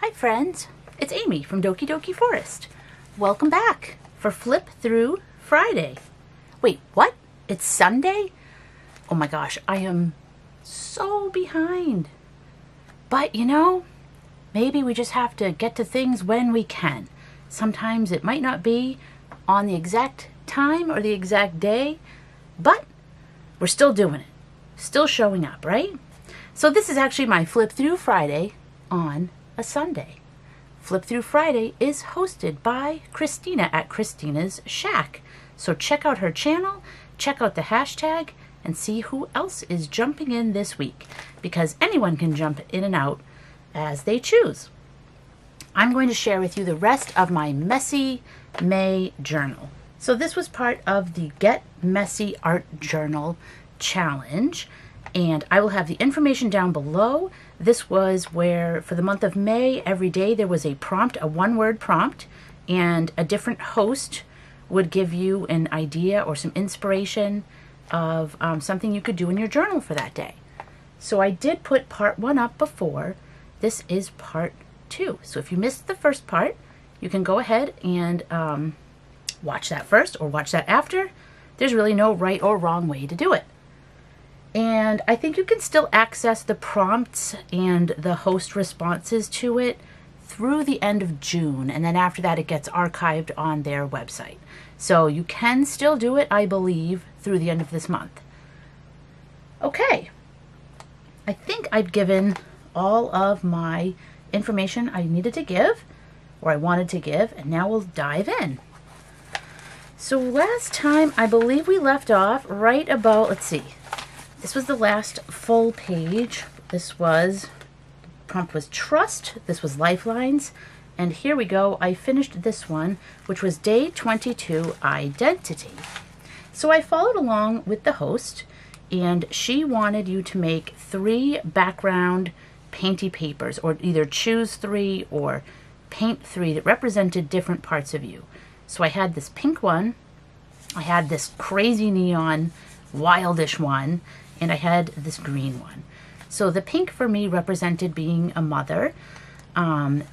Hi friends, it's Amy from Doki Forest. Welcome back for Flip Through Friday. Wait, what? It's Sunday? Oh my gosh, I am so behind. But you know, maybe we just have to get to things when we can. Sometimes it might not be on the exact time or the exact day, but we're still doing it. Still showing up, right? So this is actually my Flip Through Friday on a Sunday. Flip Through Friday is hosted by Kristina at Kristina's Shack. So check out her channel, check out the hashtag, and see who else is jumping in this week, because anyone can jump in and out as they choose. I'm going to share with you the rest of my Messy May journal. So this was part of the Get Messy Art Journal Challenge, and I will have the information down below. This was where for the month of May, every day there was a prompt, a one-word prompt, and a different host would give you an idea or some inspiration of something you could do in your journal for that day. So I did put part 1 up before. This is part 2. So if you missed the first part, you can go ahead and watch that first or watch that after. There's really no right or wrong way to do it. And I think you can still access the prompts and the host responses to it through the end of June. And then after that, it gets archived on their website. So you can still do it, I believe, through the end of this month. Okay. I think I've given all of my information I needed to give, or I wanted to give, and now we'll dive in. So last time, I believe we left off right about, let's see, this was the last full page. This was, prompt was trust. This was lifelines. And here we go. I finished this one, which was day 22, identity. So I followed along with the host, and she wanted you to make 3 background painty papers, or either choose 3 or paint 3 that represented different parts of you. So I had this pink one, I had this crazy neon wildish one, and I had this green one. So the pink for me represented being a mother.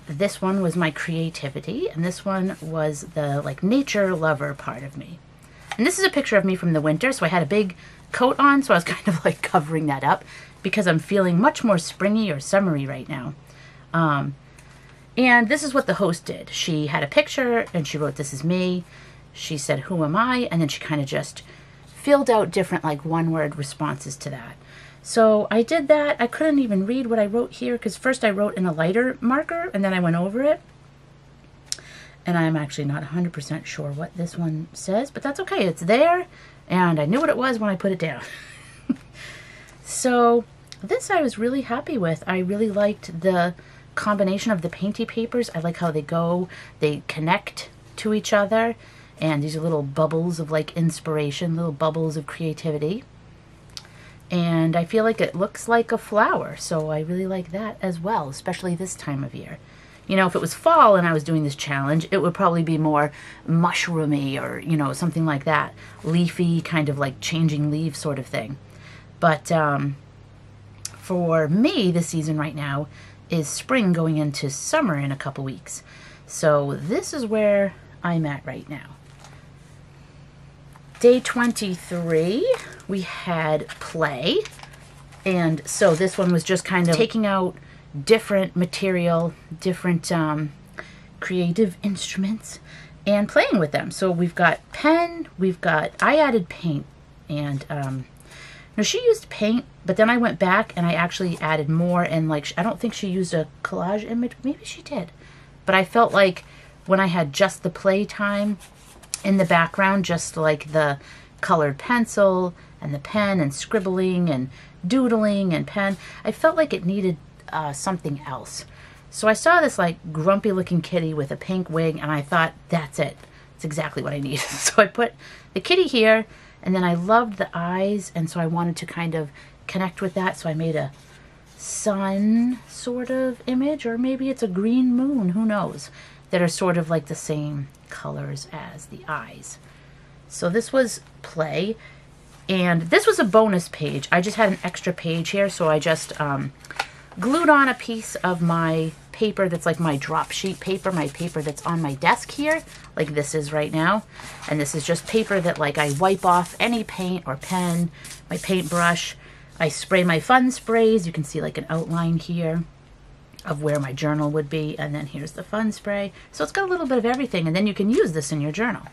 This one was my creativity, and this one was the like nature lover part of me. And this is a picture of me from the winter, so I had a big coat on, so I was kind of like covering that up because I'm feeling much more springy or summery right now. And this is what the host did. She had a picture and she wrote, "This is me." She said, "Who am I?" And then she kind of just filled out different like one-word responses to that. So I did that. I couldn't even read what I wrote here because first I wrote in a lighter marker and then I went over it. And I'm actually not 100% sure what this one says, but that's okay. It's there, and I knew what it was when I put it down. So this I was really happy with. I really liked the combination of the painty papers. I like how they connect to each other. And these are little bubbles of like inspiration, little bubbles of creativity. And I feel like it looks like a flower, so I really like that as well, especially this time of year. You know, if it was fall and I was doing this challenge, it would probably be more mushroomy or, you know, something like that. Leafy, kind of like changing leaves sort of thing. But for me, the season right now is spring going into summer in a couple weeks. So this is where I'm at right now. Day 23, we had play, and so this one was just kind of taking out different material, different creative instruments, and playing with them. So we've got pen, I added paint, and no, she used paint, but then I went back and I actually added more, and like, I don't think she used a collage image, maybe she did, but I felt like when I had just the play time, in the background, just like the colored pencil and the pen and scribbling and doodling and pen, I felt like it needed something else. So I saw this like grumpy looking kitty with a pink wig, and I thought, that's it. It's exactly what I need. So I put the kitty here, and then I loved the eyes, and so I wanted to kind of connect with that. So I made a sun sort of image, or maybe it's a green moon, who knows, that are sort of like the same colors as the eyes. So this was play, and this was a bonus page. I just had an extra page here, so I just glued on a piece of my paper that's like my drop sheet paper, my paper that's on my desk here, like this is right now. And this is just paper that like I wipe off any paint or pen, my paintbrush. I spray my fun sprays. You can see like an outline here of where my journal would be. And then here's the fun spray. So it's got a little bit of everything, and then you can use this in your journal.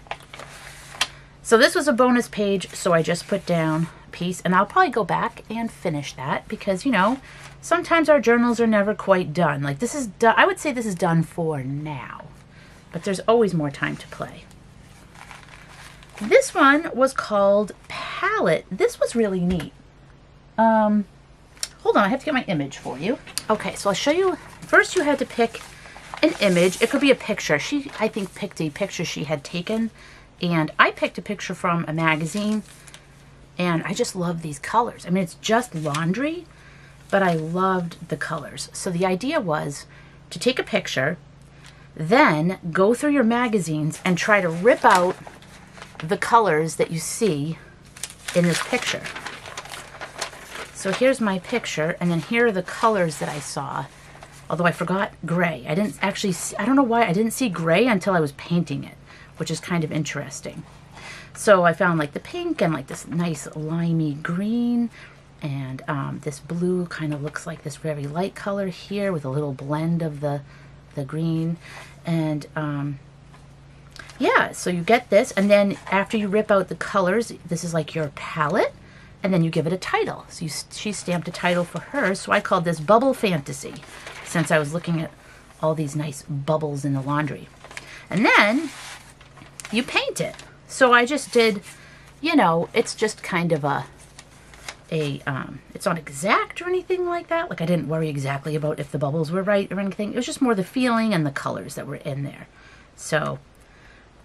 So this was a bonus page, so I just put down a piece, and I'll probably go back and finish that because, you know, sometimes our journals are never quite done. Like this is done, I would say this is done for now, but there's always more time to play. This one was called Palette. This was really neat. Hold on, I have to get my image for you. Okay, so I'll show you. First you had to pick an image. It could be a picture. She, I think, picked a picture she had taken. And I picked a picture from a magazine, and I just love these colors. I mean, it's just laundry, but I loved the colors. So the idea was to take a picture, then go through your magazines and try to rip out the colors that you see in this picture. So here's my picture, and then here are the colors that I saw. Although I forgot gray. I didn't actually see, I don't know why I didn't see gray until I was painting it, which is kind of interesting. So I found like the pink and like this nice limey green, and this blue kind of looks like this very light color here with a little blend of the green. And yeah, so you get this, and then after you rip out the colors, this is like your palette, and then you give it a title. So she stamped a title for her, so I called this Bubble Fantasy, since I was looking at all these nice bubbles in the laundry. And then you paint it. So I just did, you know, it's just kind of it's not exact or anything like that. Like I didn't worry exactly about if the bubbles were right or anything. It was just more the feeling and the colors that were in there. So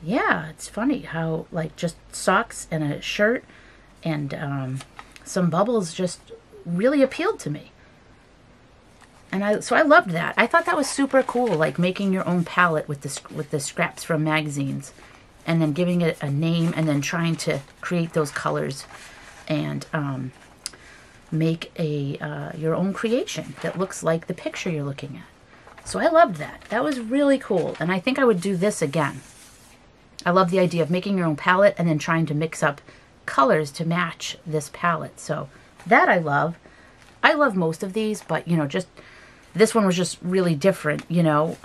yeah, it's funny how like just socks and a shirt and some bubbles just really appealed to me. And so I loved that. I thought that was super cool, like making your own palette with the scraps from magazines, and then giving it a name, and then trying to create those colors and make your own creation that looks like the picture you're looking at. So I loved that. That was really cool, and I think I would do this again. I love the idea of making your own palette and then trying to mix up colors to match this palette. So that I love. I love most of these, but you know, just this one was just really different, you know.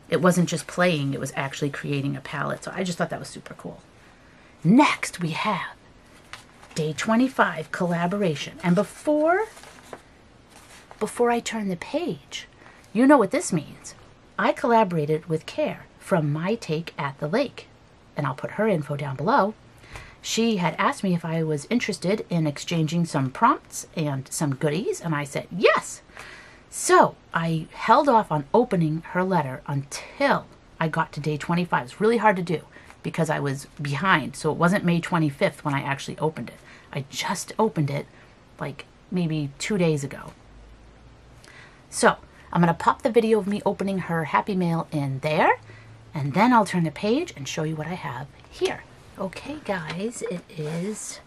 It wasn't just playing, it was actually creating a palette. So I just thought that was super cool. Next we have Day 25 collaboration. And before I turn the page, you know what this means. I collaborated with Care from My Take at the Lake. And I'll put her info down below. She had asked me if I was interested in exchanging some prompts and some goodies, and I said yes. So I held off on opening her letter until I got to day 25. It was really hard to do because I was behind. So it wasn't May 25th when I actually opened it. I just opened it like maybe 2 days ago. So I'm going to pop the video of me opening her Happy Mail in there, and then I'll turn the page and show you what I have here. Okay guys, it is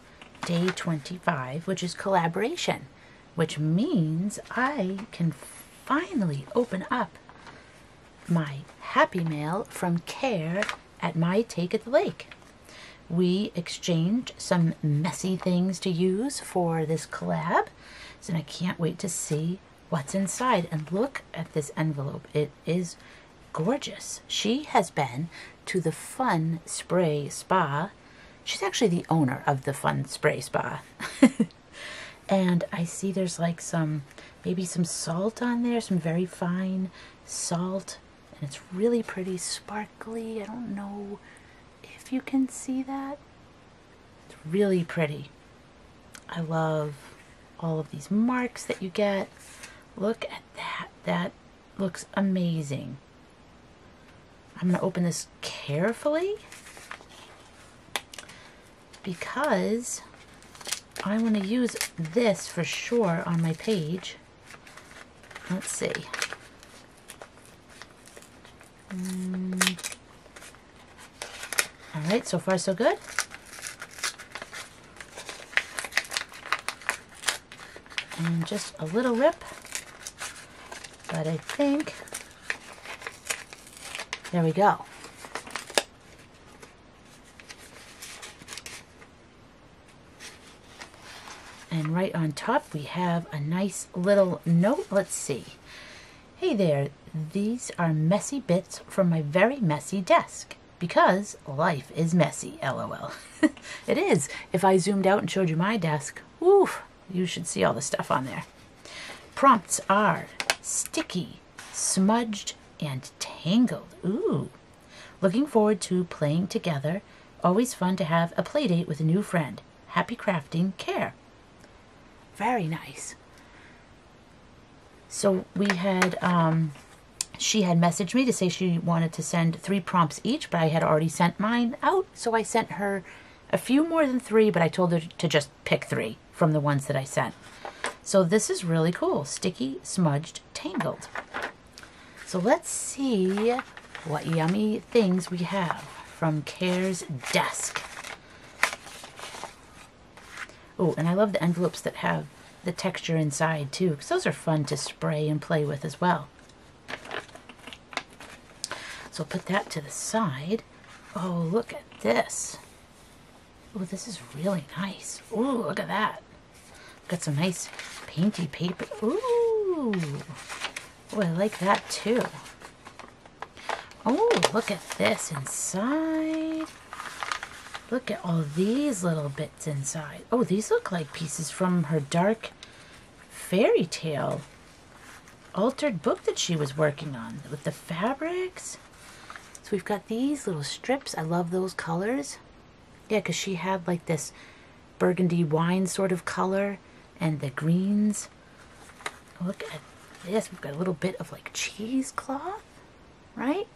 day 25, which is collaboration, which means I can finally open up my Happy Mail from Care at My Take at the Lake. We exchanged some messy things to use for this collab, so I can't wait to see what's inside. And look at this envelope. It is gorgeous. She has been to the Fun Spray Spa. She's actually the owner of the Fun Spray Spa. And I see there's like maybe some salt on there, some very fine salt. And it's really pretty sparkly. I don't know if you can see that. It's really pretty. I love all of these marks that you get. Look at that. That looks amazing. I'm going to open this carefully because I want to use this for sure on my page. Let's see. All right, so far so good. And just a little rip, but I think There we go. And right on top we have a nice little note. Let's see. Hey there, these are messy bits from my very messy desk. Because life is messy, LOL. It is. If I zoomed out and showed you my desk, oof, you should see all the stuff on there. Prompts are sticky, smudged, and tangled. Ooh. Looking forward to playing together. Always fun to have a play date with a new friend. Happy crafting, Care. Very nice. So we had, she had messaged me to say she wanted to send 3 prompts each, but I had already sent mine out. So I sent her a few more than 3, but I told her to just pick 3 from the ones that I sent. So this is really cool. Sticky, smudged, tangled. So let's see what yummy things we have from Care's desk. Oh, and I love the envelopes that have the texture inside too, because those are fun to spray and play with as well. So I'll put that to the side. Oh, look at this. Oh, this is really nice. Ooh, look at that. Got some nice painty paper. Ooh. Oh, I like that too. Oh, look at this inside. Look at all these little bits inside. Oh, these look like pieces from her dark fairy tale altered book that she was working on with the fabrics. So we've got these little strips. I love those colors. Yeah, because she had like this burgundy wine sort of color and the greens. Look at this. We've got a little bit of like cheesecloth, right?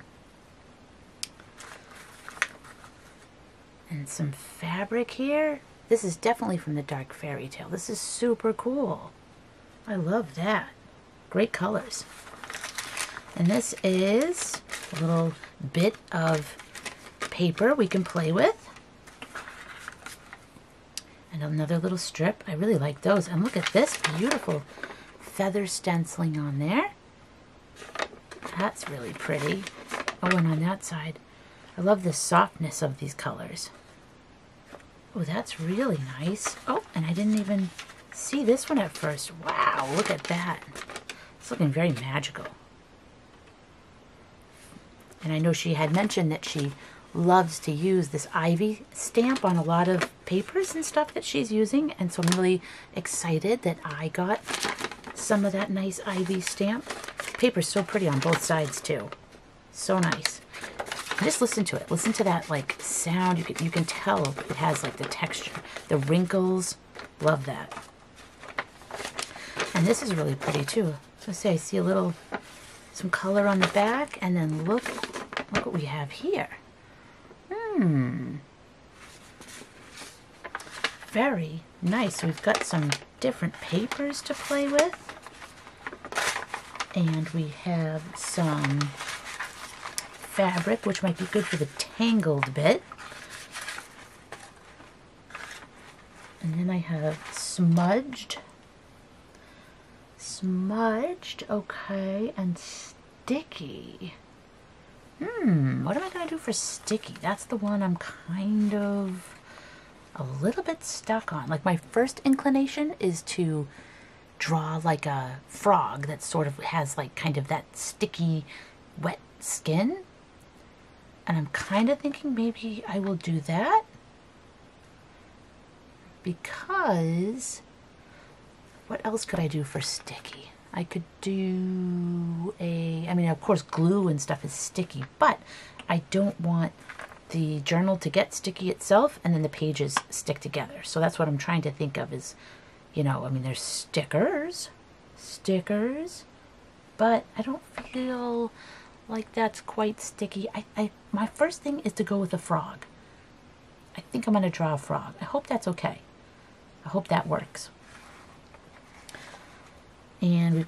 And some fabric here. This is definitely from the dark fairy tale. This is super cool. I love that. Great colors. And this is a little bit of paper we can play with. And another little strip. I really like those. And look at this beautiful feather stenciling on there. That's really pretty. Oh, and on that side, I love the softness of these colors. Oh, that's really nice. Oh, and I didn't even see this one at first. Wow, look at that. It's looking very magical. And I know she had mentioned that she loves to use this ivy stamp on a lot of papers and stuff that she's using. And so I'm really excited that I got some of that nice ivy stamp. Paper's so pretty on both sides too. So nice. Just listen to it. Listen to that like sound. You can tell it has like the texture, the wrinkles. Love that. And this is really pretty too. So say I see a little, some color on the back, and then look what we have here. Very nice. We've got some different papers to play with, and we have some fabric, which might be good for the tangled bit. And then I have smudged, okay, and sticky. What am I going to do for sticky? That's the one I'm kind of a little bit stuck on. Like, my first inclination is to draw like a frog that sort of has like kind of that sticky, wet skin. And I'm kind of thinking maybe I will do that, because what else could I do for sticky? I could do I mean, of course, glue and stuff is sticky, but I don't want the journal to get sticky itself and then the pages stick together. So that's what I'm trying to think of is, you know, I mean, there's stickers, but I don't feel like that's quite sticky. My first thing is to go with a frog. I think I'm going to draw a frog. I hope that's okay. I hope that works. And we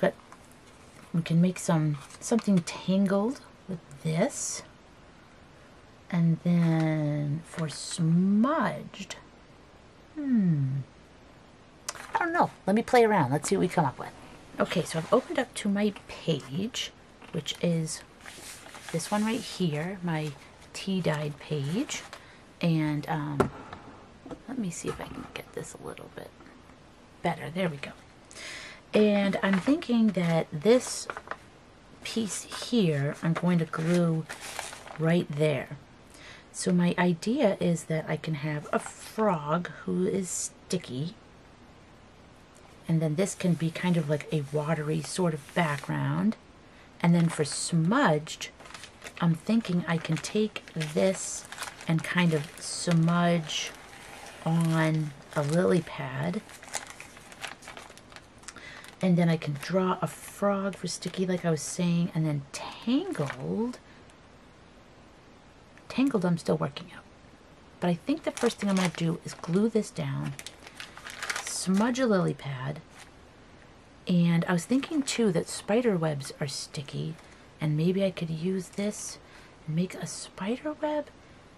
can make something tangled with this. And then for smudged, I don't know. Let me play around. Let's see what we come up with. Okay, so I've opened up to my page, which is this one right here, my tea dyed page, and let me see if I can get this a little bit better. There we go. And I'm thinking that this piece here I'm going to glue right there. So my idea is that I can have a frog who is sticky, and then this can be kind of like a watery sort of background. And then for smudged, I'm thinking I can take this and kind of smudge on a lily pad. And then I can draw a frog for sticky like I was saying, and then tangled I'm still working out. But I think the first thing I'm going to do is glue this down, smudge a lily pad, and I was thinking too that spider webs are sticky, and maybe I could use this and make a spider web,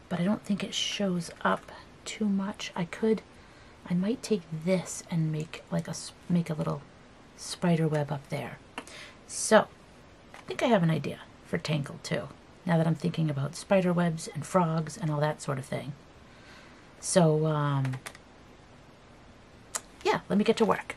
but I don't think it shows up too much. I might take this and make a little spider web up there. So I think I have an idea for tangled too, now that I'm thinking about spider webs and frogs and all that sort of thing. So yeah, let me get to work.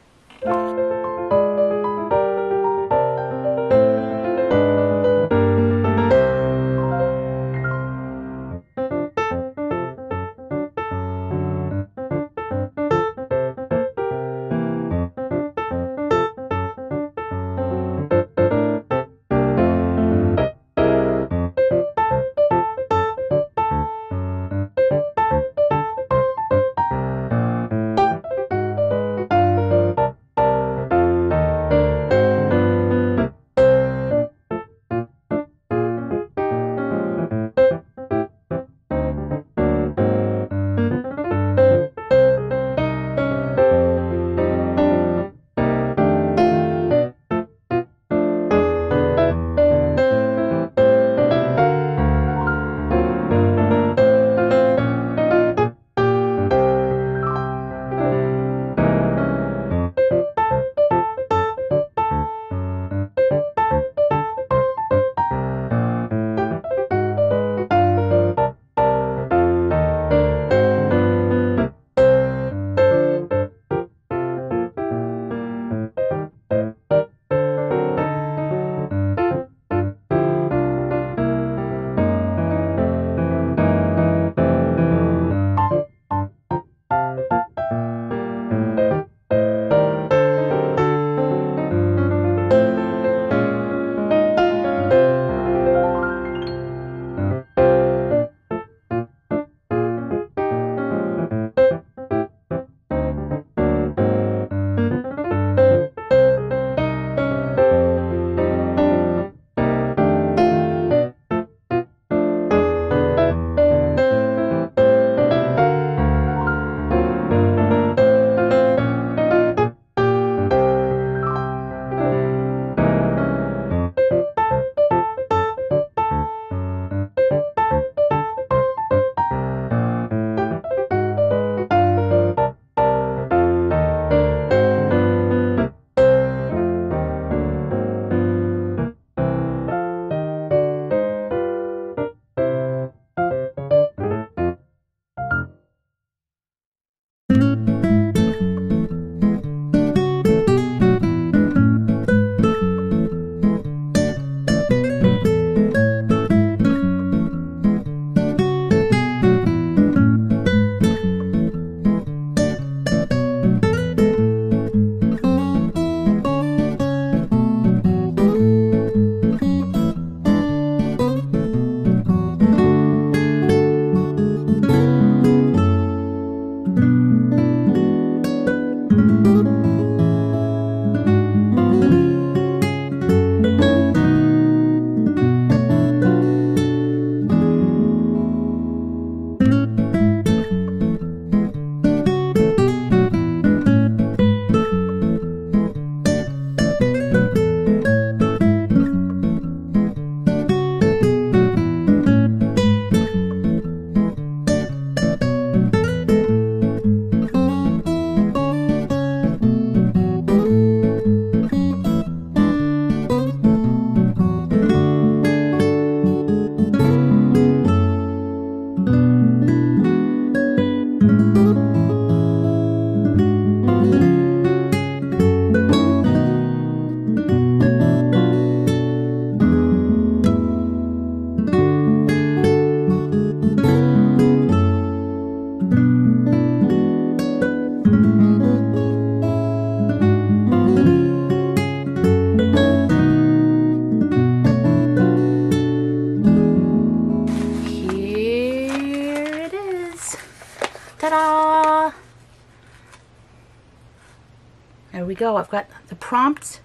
go. I've got the prompts.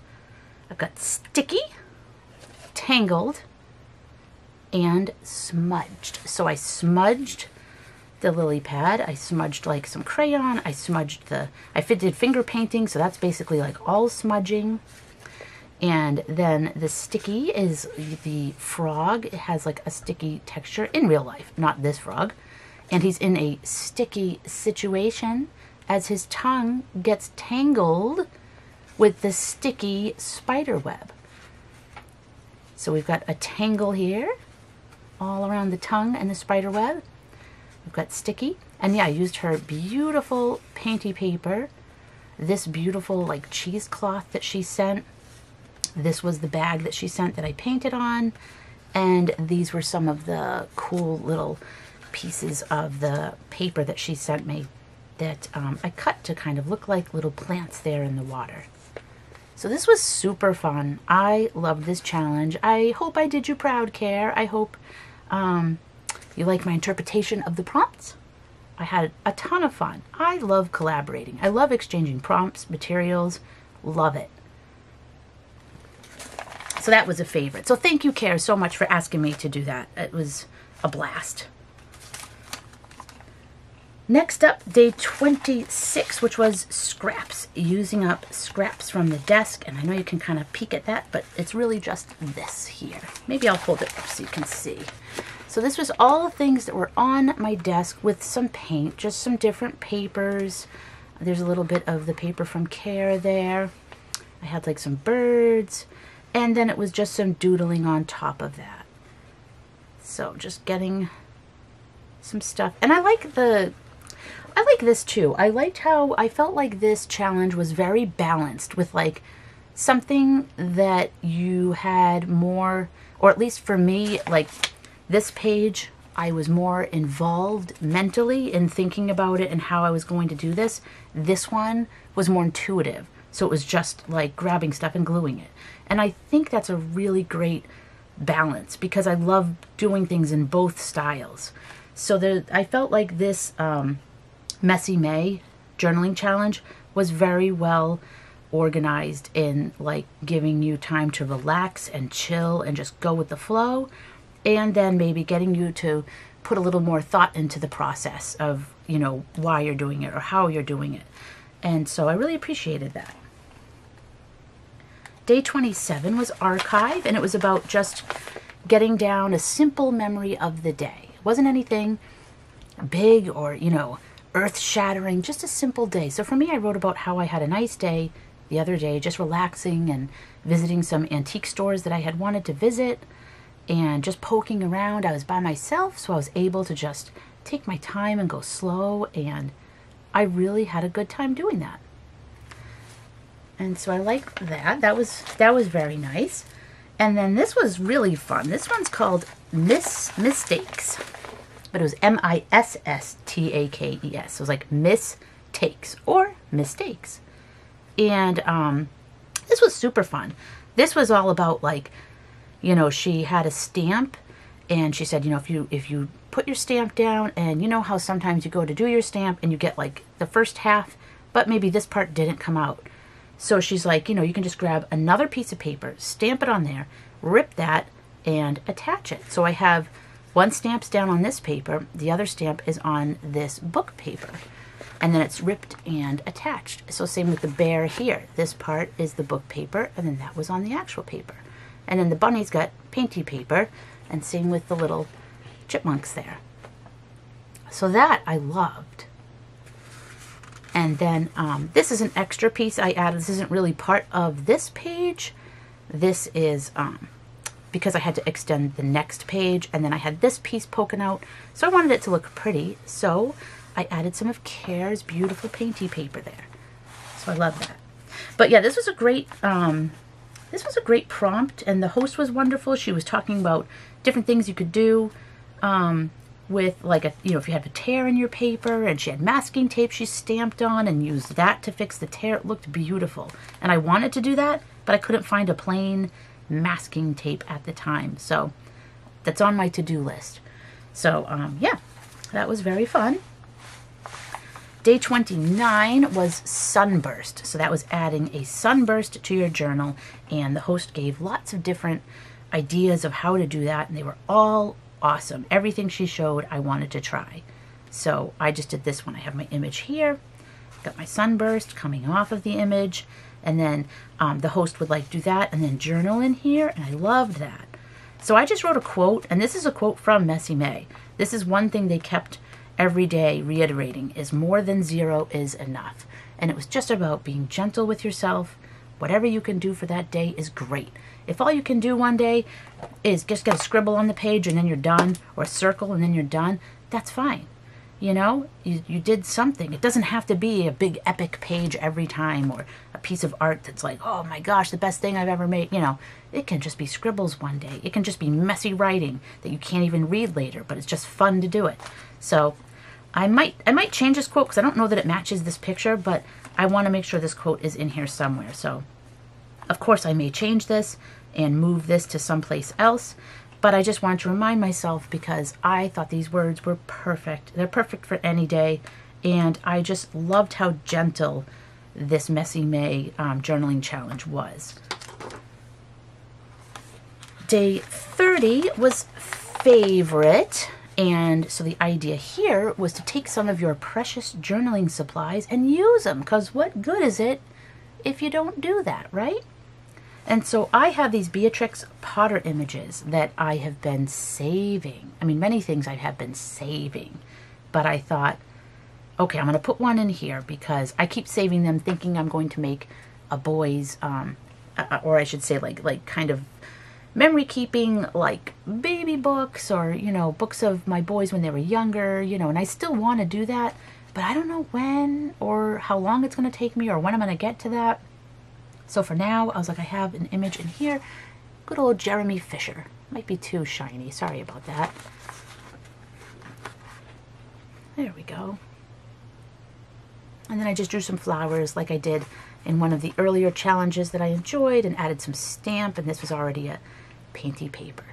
I've got sticky, tangled, and smudged. So I smudged the lily pad. I smudged like some crayon. I smudged did finger painting, so that's basically like all smudging. And then the sticky is the frog. It has like a sticky texture in real life, not this frog. And he's in a sticky situation as his tongue gets tangled with the sticky spider web. So we've got a tangle here all around the tongue and the spider web. We've got sticky. And yeah, I used her beautiful painty paper. This beautiful like cheesecloth that she sent. This was the bag that she sent that I painted on. And these were some of the cool little pieces of the paper that she sent me that I cut to kind of look like little plants there in the water. So this was super fun. I loved this challenge. I hope I did you proud, Care. I hope you like my interpretation of the prompts. I had a ton of fun. I love collaborating. I love exchanging prompts, materials. Love it. So that was a favorite. So thank you, Care, so much for asking me to do that. It was a blast. Next up, day 26, which was scraps. Using up scraps from the desk. And I know you can kind of peek at that, but it's really just this here. Maybe I'll hold it up so you can see. So this was all the things that were on my desk with some paint, just some different papers. There's a little bit of the paper from Care there. I had like some birds. And then it was just some doodling on top of that. So just getting some stuff. And I like this too. I liked how I felt like this challenge was very balanced with like something that you had more, or at least for me, like this page, I was more involved mentally in thinking about it and how I was going to do this. This one was more intuitive. So it was just like grabbing stuff and gluing it. And I think that's a really great balance because I love doing things in both styles. So I felt like this Messy May journaling challenge was very well organized in like giving you time to relax and chill and just go with the flow. And then maybe getting you to put a little more thought into the process of, you know, why you're doing it or how you're doing it. And so I really appreciated that. Day 27 was archive, and it was about just getting down a simple memory of the day. It wasn't anything big or, you know, earth-shattering, just a simple day. So for me, I wrote about how I had a nice day the other day, just relaxing and visiting some antique stores that I had wanted to visit and just poking around. I was by myself, so I was able to just take my time and go slow, and I really had a good time doing that. And so I liked that. That was very nice. And then this was really fun. This one's called Misstakes. But it was Misstakes. So it was like Misstakes or Mistakes. And this was super fun. This was all about like, you know, she had a stamp and she said, you know, if you put your stamp down, and you know how sometimes you go to do your stamp and you get like the first half, but maybe this part didn't come out. So she's like, you know, you can just grab another piece of paper, stamp it on there, rip that, and attach it. So I have one stamp's down on this paper, the other stamp is on this book paper, and then it's ripped and attached. So same with the bear here. This part is the book paper, and then that was on the actual paper. And then the bunny's got painty paper, and same with the little chipmunks there. So that I loved. And then this is an extra piece I added. This isn't really part of this page. This is because I had to extend the next page, and then I had this piece poking out. So I wanted it to look pretty. So I added some of Care's beautiful painty paper there. So I love that. But yeah, this was a great prompt, and the host was wonderful. She was talking about different things you could do with like a, you know, if you had a tear in your paper, and she had masking tape she stamped on and used that to fix the tear. It looked beautiful. And I wanted to do that, but I couldn't find a plain masking tape at the time. So that's on my to-do list. So yeah, that was very fun. Day 29 was sunburst. So that was adding a sunburst to your journal, and the host gave lots of different ideas of how to do that, and they were all awesome. Everything she showed I wanted to try. So I just did this one. I have my image here, got my sunburst coming off of the image, and then the host would like do that and then journal in here, and I loved that. So I just wrote a quote, and this is a quote from Messy May. This is one thing they kept every day reiterating, is more than zero is enough. And it was just about being gentle with yourself. Whatever you can do for that day is great. If all you can do one day is just get a scribble on the page and then you're done, or a circle and then you're done, that's fine. You know, you did something. It doesn't have to be a big epic page every time, or a piece of art that's like, oh my gosh, the best thing I've ever made. You know, it can just be scribbles one day. It can just be messy writing that you can't even read later, but it's just fun to do it. So I might change this quote because I don't know that it matches this picture, but I want to make sure this quote is in here somewhere. So of course I may change this and move this to someplace else, but I just wanted to remind myself because I thought these words were perfect. They're perfect for any day, and I just loved how gentle this Messy May journaling challenge was. Day 30 was favorite, and so the idea here was to take some of your precious journaling supplies and use them, because what good is it if you don't do that, right? And so I have these Beatrix Potter images that I have been saving. I mean, many things I have been saving, but I thought, okay, I'm going to put one in here because I keep saving them thinking I'm going to make a boys, or I should say like kind of memory keeping, like baby books, or, you know, books of my boys when they were younger, you know, and I still want to do that, but I don't know when or how long it's going to take me or when I'm going to get to that. So for now, I was like, I have an image in here. Good old Jeremy Fisher. Might be too shiny. Sorry about that. There we go. And then I just drew some flowers like I did in one of the earlier challenges that I enjoyed, and added some stamp, and this was already a painty paper.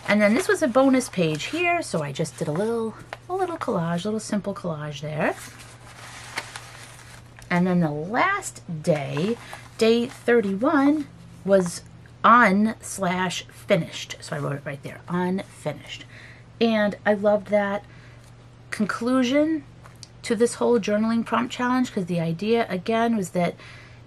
And then this was a bonus page here, so I just did a little collage, a little simple collage there. And then the last day, day 31, was un/finished. So I wrote it right there, unfinished. And I loved that conclusion to this whole journaling prompt challenge, because the idea, again, was that,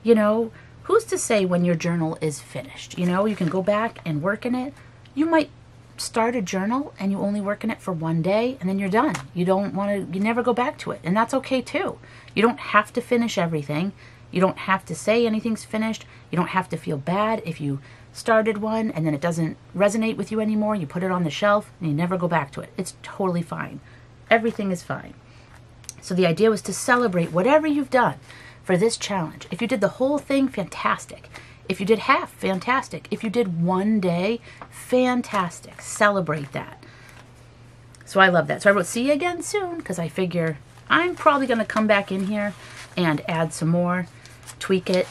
you know, who's to say when your journal is finished? You know, you can go back and work in it. You might start a journal and you only work in it for one day and then you're done. You never go back to it, and that's okay too. You don't have to finish everything. You don't have to say anything's finished. You don't have to feel bad if you started one and then it doesn't resonate with you anymore. You put it on the shelf and you never go back to it. It's totally fine. Everything is fine. So the idea was to celebrate whatever you've done for this challenge. If you did the whole thing, fantastic. If you did half, fantastic. If you did one day, fantastic. Celebrate that. So I love that. So I wrote, see you again soon, because I figure I'm probably going to come back in here and add some more, tweak it.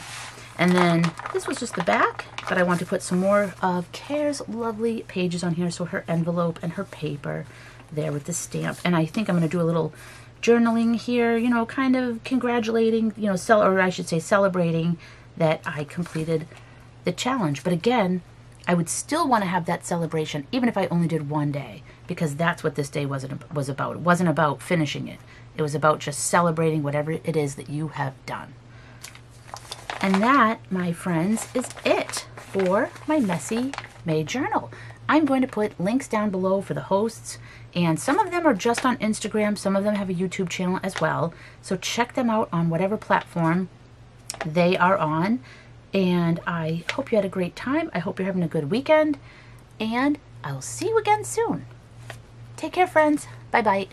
And then this was just the back, but I want to put some more of Care's lovely pages on here. So her envelope and her paper there with the stamp. And I think I'm going to do a little journaling here, you know, kind of congratulating, you know, or I should say celebrating that I completed the challenge. But again, I would still want to have that celebration even if I only did one day, because that's what this day was about. It wasn't about finishing it. It was about just celebrating whatever it is that you have done. And that, my friends, is it for my Messy May journal. I'm going to put links down below for the hosts, and some of them are just on Instagram. Some of them have a YouTube channel as well. So check them out on whatever platform they are on. And I hope you had a great time. I hope you're having a good weekend, and I will see you again soon. Take care, friends. Bye-bye.